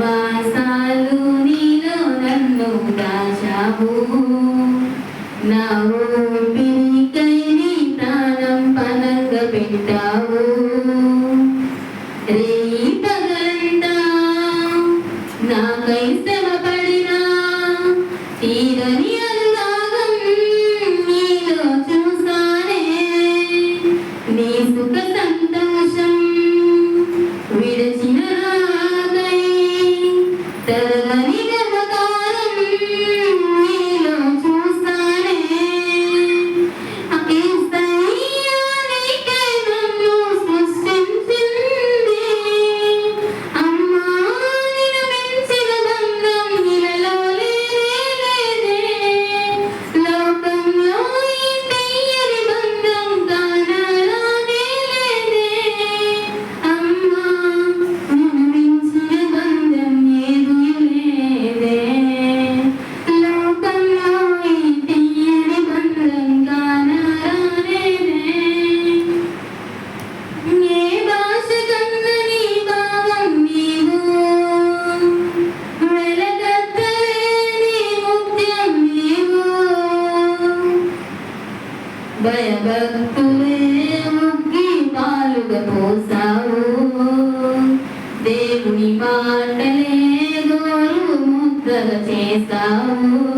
మాసాలు నీలో నన్ను దాచావు నా ఊపిరికై నీ ప్రాణం పనంగా పెట్టావు రేయి పగలంతా నాకై శ్రమ పడినా తీరని అనురాగం నీలో చూసానే నీ సుఖ సంతోషం విడచిన రాగై తరగని గమకారం నీలో చూసానే అకేసయ్యా నీకై నన్ను సృష్టించింది అమ్మా నిన్ను మించిన బంధం ఇలలో లేదే లోకంలో ఈ తీయని బంధం కానరానే లేదే అమ్మా నిన్ను మించిన బంధం ఏదీ లేదే లోకంలో ఈ తీయని బంధం కానరానే ఏ భాష కన్న నీ భావం నీవు వెలగట్టలేని ముత్యం నీవు భయభక్తులే ముగ్గి పాలుగా పోసావు దేవుని మాటలే గోరు ముద్దగా చేసావు